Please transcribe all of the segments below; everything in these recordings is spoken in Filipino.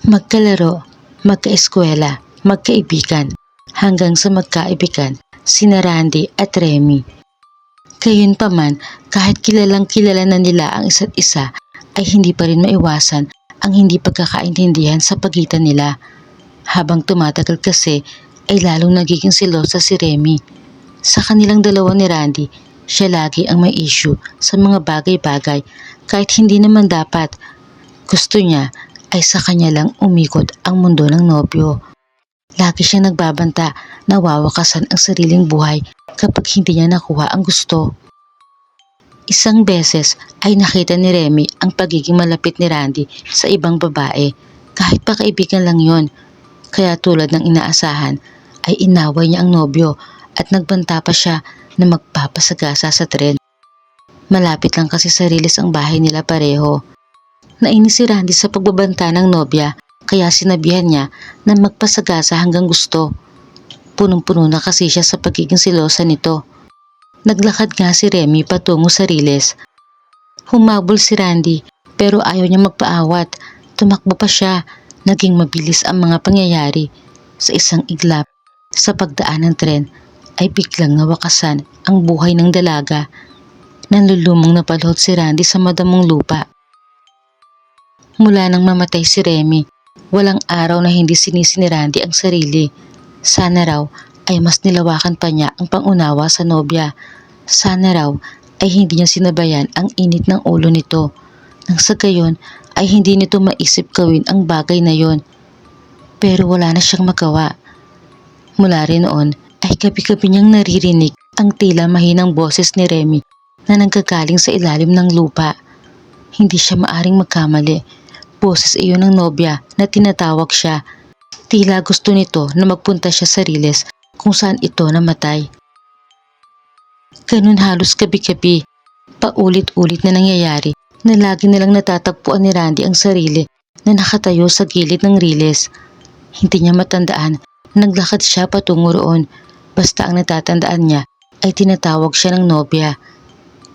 Magkalaro, magkaeskwela, magkaibigan, hanggang sa magkaibigan sina Randy at Remy. Gayunpaman, kahit kilalang kilala na nila ang isa't isa, ay hindi pa rin maiwasan ang hindi pagkakaintindihan sa pagitan nila. Habang tumatagal kasi, ay lalong nagiging selosa si Remy. Sa kanilang dalawa ni Randy, siya lagi ang may issue sa mga bagay-bagay kahit hindi naman dapat. Gusto niya ay sa kanya lang umikot ang mundo ng nobyo. Lagi siyang nagbabanta na wawakasan ang sariling buhay kapag hindi niya nakuha ang gusto. Isang beses ay nakita ni Remy ang pagiging malapit ni Randy sa ibang babae, kahit pa kaibigan lang yon. Kaya tulad ng inaasahan ay inaway niya ang nobyo at nagbanta pa siya na magpapasagasa sa tren. Malapit lang kasi sa rilis ang bahay nila pareho. Nainis si Randy sa pagbabanta ng nobya kaya sinabihan niya na magpasagasa hanggang gusto. Punong-puno na kasi siya sa pagiging silosa nito. Naglakad nga si Remy patungo sa riles. Humabol si Randy pero ayaw niya magpaawat. Tumakbo pa siya. Naging mabilis ang mga pangyayari. Sa isang iglap, sa pagdaan ng tren, ay biglang nawakasan ang buhay ng dalaga. Nanlulumong napalhod si Randy sa madamong lupa. Mula nang mamatay si Remy, walang araw na hindi sinisi ni Randy ang sarili. Sana raw ay mas nilawakan pa niya ang pangunawa sa nobya. Sana raw ay hindi niya sinabayan ang init ng ulo nito. Nang sa gayon ay hindi nito maisip gawin ang bagay na yon. Pero wala na siyang magawa. Mula rin noon ay gabi-gabi niyang naririnig ang tila mahinang boses ni Remy na nanggagaling sa ilalim ng lupa. Hindi siya maaring magkamali. Boses iyon ng nobya na tinatawag siya. Tila gusto nito na magpunta siya sa riles kung saan ito namatay. Ganun halos gabi-gabi. Paulit-ulit na nangyayari na lagi nilang natatagpuan ni Randy ang sarili na nakatayo sa gilid ng riles. Hindi niya matandaan, naglakad siya patungo roon. Basta ang natatandaan niya ay tinatawag siya ng nobya.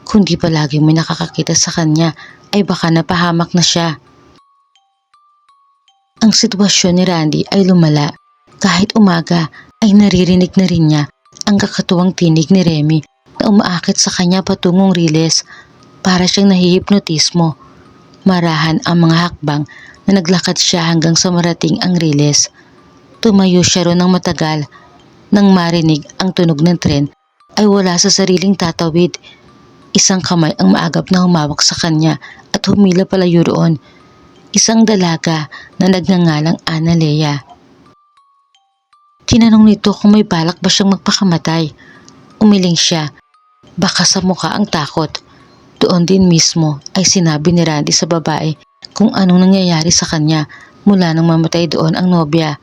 Kundi palaging may nakakakita sa kanya ay baka napahamak na siya. Ang sitwasyon ni Randy ay lumala. Kahit umaga ay naririnig na rin niya ang kakatuwang tinig ni Remy na umaakit sa kanya patungong riles. Para siyang nahihipnotismo. Marahan ang mga hakbang na naglakad siya hanggang sa marating ang riles. Tumayo siya roon ng matagal. Nang marinig ang tunog ng tren ay wala sa sariling tatawid. Isang kamay ang maagap na humawak sa kanya at humila palayo roon. Isang dalaga na nagngangalang Analea. Tinanong nito kung may balak ba siyang magpakamatay. Umiling siya. Baka sa mukha ang takot. Doon din mismo ay sinabi ni Randy sa babae kung anong nangyayari sa kanya mula nang mamatay doon ang nobya.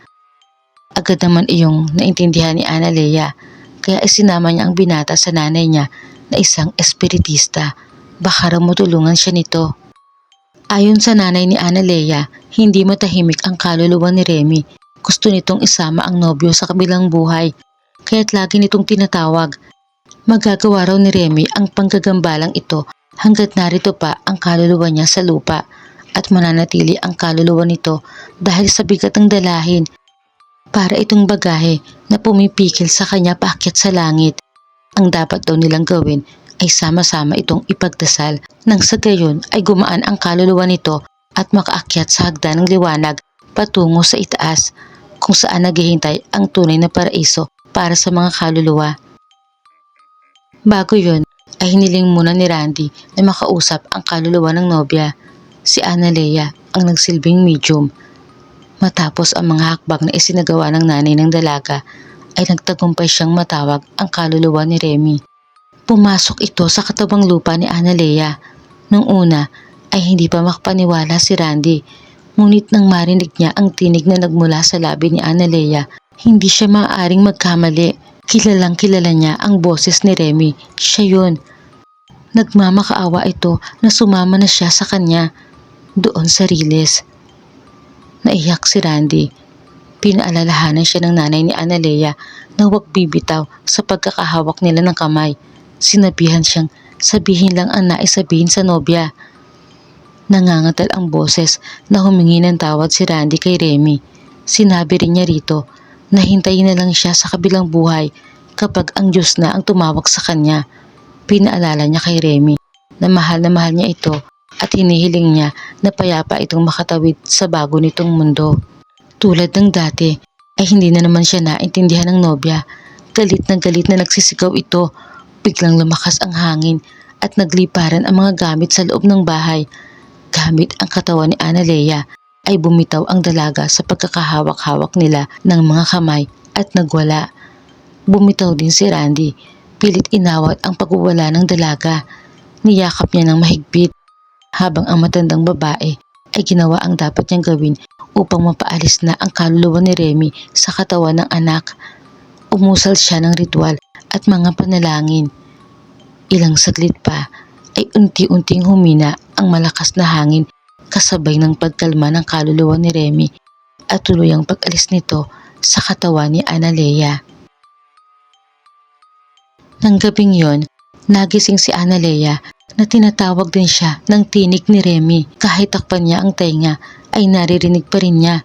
Agad naman iyong naintindihan ni Analea kaya isinama niya ang binata sa nanay niya na isang espiritista. Baka raw matulungan siya nito. Ayon sa nanay ni Analea, hindi matahimik ang kaluluwa ni Remy. Gusto nitong isama ang nobyo sa kabilang buhay, kaya't lagi nitong tinatawag. Magagawa raw ni Remy ang panggagambalang ito hanggat narito pa ang kaluluwa niya sa lupa at mananatili ang kaluluwa nito dahil sa bigat ng dalahin para itong bagahe na pumipikil sa kanya paakyat sa langit. Ang dapat daw nilang gawin ay sama-sama itong ipagdasal nang sa gayon ay gumaan ang kaluluwa nito at makaakyat sa hagdan ng liwanag patungo sa itaas kung saan naghihintay ang tunay na paraiso para sa mga kaluluwa. Bago yun ay hiniling muna ni Randy na makausap ang kaluluwa ng nobya. Si Analea ang nagsilbing medium. Matapos ang mga hakbang na isinagawa ng nanay ng dalaga ay nagtagumpay siyang matawag ang kaluluwa ni Remy. Pumasok ito sa katabang lupa ni Analea. Nung una ay hindi pa makapaniwala si Randy. Ngunit nang marinig niya ang tinig na nagmula sa labi ni Analea, hindi siya maaaring magkamali. Kilalang kilala niya ang boses ni Remy. Siya yun. Nagmamakaawa ito na sumama na siya sa kanya doon sa riles. Naiyak si Randy. Pinaalalahanan siya ng nanay ni Analea na huwag bibitaw sa pagkakahawak nila ng kamay. Sinabihan siyang sabihin lang ang nais sabihin sa nobya. Nangangatal ang boses na humingi ng tawad si Randy kay Remy. Sinabi rin niya rito na hintayin na lang siya sa kabilang buhay kapag ang Diyos na ang tumawag sa kanya. Pinaalala niya kay Remy na mahal niya ito at hinihiling niya na payapa itong makatawid sa bago nitong mundo. Tulad ng dati ay hindi na naman siya naintindihan ng nobya. Galit na nagsisigaw ito. Biglang lumakas ang hangin at nagliparan ang mga gamit sa loob ng bahay. Gamit ang katawan ni Analea ay bumitaw ang dalaga sa pagkakahawak-hawak nila ng mga kamay at nagwala. Bumitaw din si Randy. Pilit inawat ang pagwawala ng dalaga. Niyakap niya ng mahigpit habang ang matandang babae ay ginawa ang dapat niyang gawin upang mapaalis na ang kaluluwa ni Remy sa katawan ng anak. Umusal siya ng ritual at mga panalangin. Ilang saglit pa ay unti-unting humina ang malakas na hangin kasabay ng pagkalma ng kaluluwa ni Remy at tuluyang pag-alis nito sa katawan ni Analea. Nang gabing yon, nagising si Analea na tinatawag din siya ng tinig ni Remy. Kahit takpan niya ang tenga ay naririnig pa rin niya.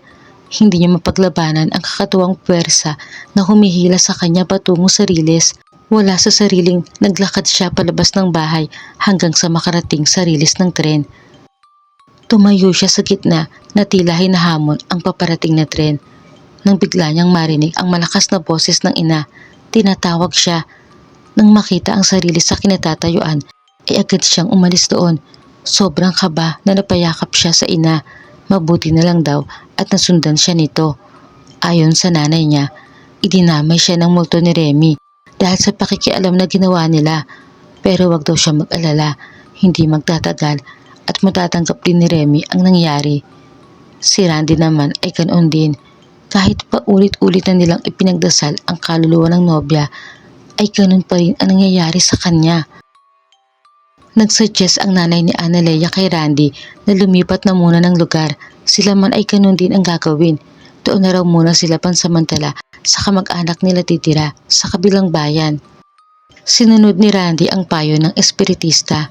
Hindi niya mapaglabanan ang kakatuwang puwersa na humihila sa kanya patungo sa riles. Wala sa sariling naglakad siya palabas ng bahay hanggang sa makarating sa riles ng tren. Tumayo siya sa gitna na tila hinahamon ang paparating na tren. Nang bigla niyang marinig ang malakas na boses ng ina, tinatawag siya. Nang makita ang sarili sa kinatatayuan, ay agad siyang umalis doon. Sobrang kaba na napayakap siya sa ina. Mabuti na lang daw at nasundan siya nito. Ayon sa nanay niya, idinamay siya ng multo ni Remy dahil sa pakikialam na ginawa nila. Pero wag daw siya mag-alala, hindi magtatagal at matatanggap din ni Remy ang nangyari. Si Randy naman ay ganoon din. Kahit pa ulit-ulit na nilang ipinagdasal ang kaluluwa ng nobya, ay ganun pa rin ang nangyayari sa kanya. Nagsuggest ang nanay ni Analea kay Randy na lumipat na muna ng lugar. Sila man ay ganun din ang gagawin. Doon na raw muna sila pansamantala sa kamag-anak nila titira sa kabilang bayan. Sinunod ni Randy ang payo ng espiritista.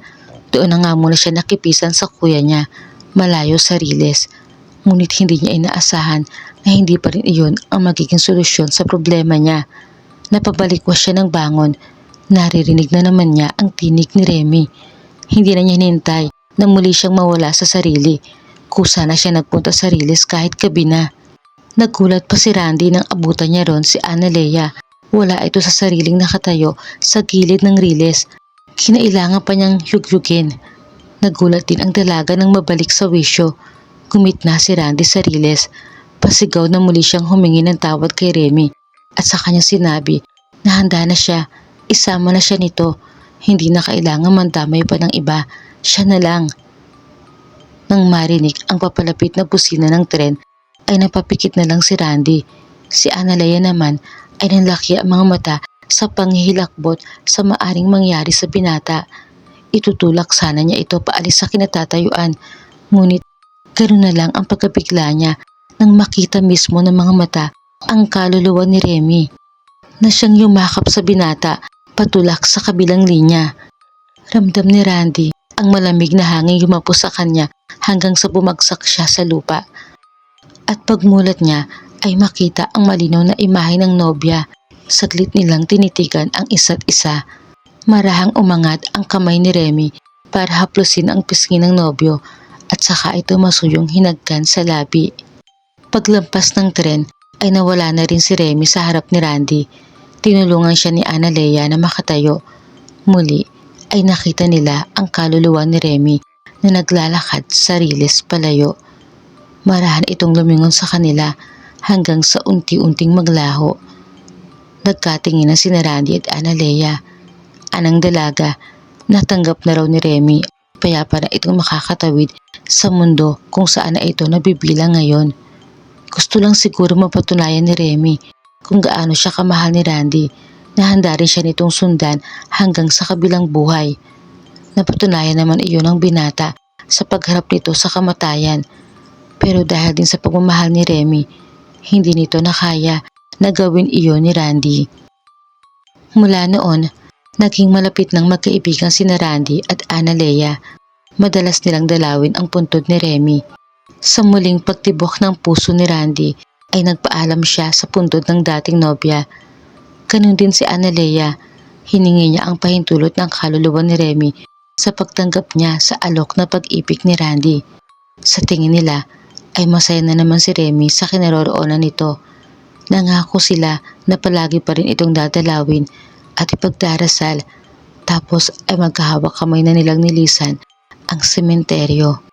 Doon na nga muna siya nakipisan sa kuya niya, malayo sa riles. Ngunit hindi niya inaasahan na hindi pa rin iyon ang magiging solusyon sa problema niya. Napabalikwas siya ng bangon. Naririnig na naman niya ang tinig ni Remy. Hindi na niya hinintay na muli siyang mawala sa sarili. Kusa na siya nagpunta sa riles kahit gabi na. Nagulat pa si Randy nang abutan niya ron si Analea. Wala ito sa sariling nakatayo sa gilid ng riles. Kinailangan pa niyang yugyugin. Nagulat din ang dalaga nang mabalik sa wisyo. Gumitna si Randy sa riles. Pasigaw na muli siyang humingi ng tawad kay Remy at sa kanya sinabi na handa na siya. Isama na siya nito. Hindi na kailangan mandamay pa ng iba. Siya na lang. Nang marinig ang papalapit na busina ng tren, ay napapikit na lang si Randy. Si Analea naman ay nanlaki ang mga mata sa panghihilakbot sa maaring mangyari sa binata. Itutulak sana niya ito paalis sa kinatatayuan. Ngunit ganoon na lang ang pagkabigla niya nang makita mismo ng mga mata ang kaluluwa ni Remy na siyang yumakap sa binata patulak sa kabilang linya. Ramdam ni Randy ang malamig na hangin yumapo sa kanya hanggang sa bumagsak siya sa lupa. At pagmulat niya ay makita ang malinaw na imahe ng nobya. Saglit nilang tinitigan ang isa't isa. Marahang umangat ang kamay ni Remy para haplusin ang pisngi ng nobyo at saka ito masuyong hinagkan sa labi. Paglampas ng tren ay nawala na rin si Remy sa harap ni Randy. Tinulungan siya ni Analea na makatayo. Muli ay nakita nila ang kaluluwa ni Remy na naglalakad sa riles palayo. Marahan itong lumingon sa kanila hanggang sa unti-unting maglaho. Nagkatingin na si Randy at Analea. Anang dalaga, natanggap na raw ni Remy payapa na itong makakatawid sa mundo kung saan na ito nabibilang ngayon. Gusto lang siguro mapatunayan ni Remy kung gaano siya kamahal ni Randy na handa rin siya nitong sundan hanggang sa kabilang buhay. Napatunayan naman iyon ng binata sa pagharap nito sa kamatayan. Pero dahil din sa pagmamahal ni Remy, hindi nito nakaya na gawin iyon ni Randy. Mula noon, naging malapit ng magkaibigan sina Randy at Analea. madalas nilang dalawin ang puntod ni Remy. Sa muling pagtibok ng puso ni Randy ay nagpaalam siya sa puntod ng dating nobya. Ganun din si Analea, hiningi niya ang pahintulot ng kaluluwa ni Remy sa pagtanggap niya sa alok na pag-ibig ni Randy. Sa tingin nila ay masaya na naman si Remy sa kinaroroonan nito. Nangako sila na palagi pa rin itong dadalawin at ipagdarasal, tapos ay magkahawak kamay na nilang nilisan ang sementeryo.